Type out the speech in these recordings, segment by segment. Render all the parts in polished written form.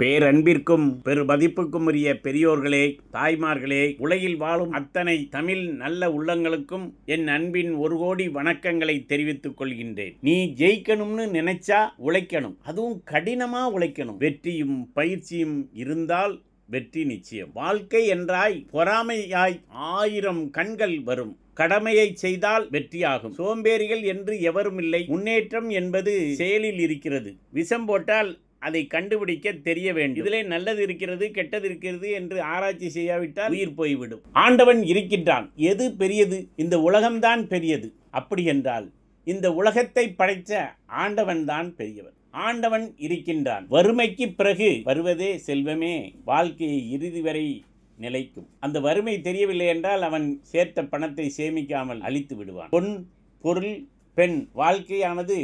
பேரன்பிற்கும் பெருமதிப்புக்கும் உரிய பெரியோர்களே, தாய்மார்களே, உலகில் வாழும் அத்தனை தமிழ் நல்ல உள்ளங்களுக்கும் என் அன்பின் 1 கோடி வணக்கங்களை தெரிவித்துக் கொள்கின்றேன். நீ ஜெயிக்கணும்னு நினைச்சா உழைக்கணும், அதுவும் கடினமா உழைக்கணும். வெற்றியும் பயிற்சியும் இருந்தால் வெற்றி நிச்சயம். வாழ்க்கை என்றாய் பொறாமையாய் 1000 கண்கள் வரும். கடமையை செய்தால் வெற்றியாகும். சோம்பேறிகள் என்று எவரும் இல்லை. முன்னேற்றம் என்பது செயலில் இருக்கிறது. விஷம் போட்டால் அதை கண்டுபிடிக்க தெரிய வேண்டும். இதிலே நல்லது இருக்கிறது கெட்டது இருக்கிறது என்று ஆராய்ச்சி செய்யாவிட்டால் உயிர் போய்விடும். ஆண்டவன் இருக்கின்றான். எது பெரியது? இந்த உலகம்தான் பெரியது. அப்படி என்றால் இந்த உலகத்தை படைத்த ஆண்டவன் தான் பெரியவன். ஆண்டவன் இருக்கின்றான். வறுமைக்கு பிறகு வருவதே செல்வமே வாழ்க்கையை இறுதி வரை நிலைக்கும். அந்த வறுமை தெரியவில்லை என்றால் அவன் சேர்த்த பணத்தை சேமிக்காமல் அழித்து விடுவான். பொன், பொருள், பெண் வாழ்க்கையானது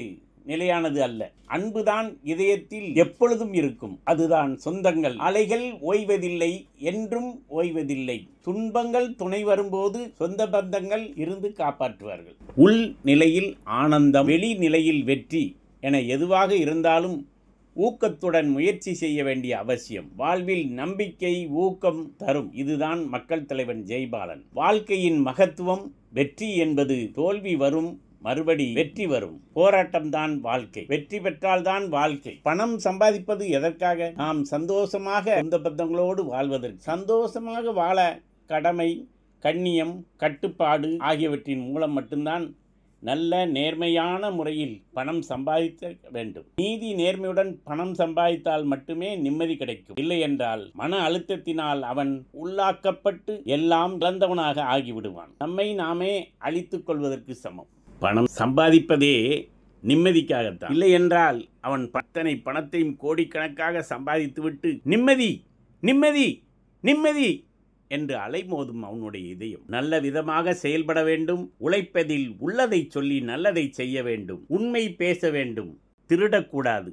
நிலையானது அல்ல. அன்புதான் இதயத்தில் எப்பொழுதும் இருக்கும். அதுதான் சொந்தங்கள். அலைகள் ஓய்வதில்லை, என்றும் ஓய்வதில்லை. துன்பங்கள் துணை வரும்போது சொந்த பந்தங்கள் இருந்து காப்பாற்றுவார்கள். உள் நிலையில் ஆனந்தம், வெளி நிலையில் வெற்றி என எதுவாக இருந்தாலும் ஊக்கத்துடன் முயற்சி செய்ய வேண்டிய அவசியம். வாழ்வில் நம்பிக்கை ஊக்கம் தரும். இதுதான் மக்கள் தலைவன் ஜெயபாலன். வாழ்க்கையின் மகத்துவம். வெற்றி என்பது தோல்வி வரும், மறுபடி வெற்றி வரும். போராட்டம் தான் வாழ்க்கை. வெற்றி பெற்றால்தான் வாழ்க்கை. பணம் சம்பாதிப்பது எதற்காக? நாம் சந்தோஷமாக சொந்த பந்தங்களோடு வாழ்வதற்கு. சந்தோஷமாக வாழ கடமை, கண்ணியம், கட்டுப்பாடு ஆகியவற்றின் மூலம் மட்டும்தான் நல்ல நேர்மையான முறையில் பணம் சம்பாதிக்க வேண்டும். நீதி நேர்மையுடன் பணம் சம்பாதித்தால் மட்டுமே நிம்மதி கிடைக்கும். இல்லை என்றால் மன அழுத்தத்தினால் அவன் உள்ளாக்கப்பட்டு எல்லாம் இழந்தவனாக ஆகிவிடுவான். நம்மை நாமே அழித்துக் கொள்வதற்கு சமம். பணம் சம்பாதிப்பதே நிம்மதிக்காகத்தான். இல்லை என்றால் அவன் பத்தனை பணத்தையும் கோடிக்கணக்காக சம்பாதித்துவிட்டு நிம்மதி நிம்மதி நிம்மதி என்று அலைமோதும் அவனுடைய இதயம். நல்ல விதமாக செயல்பட வேண்டும். உழைப்பதில் உள்ளதை சொல்லி நல்லதை செய்ய வேண்டும். உண்மை பேச வேண்டும். திருடக்கூடாது.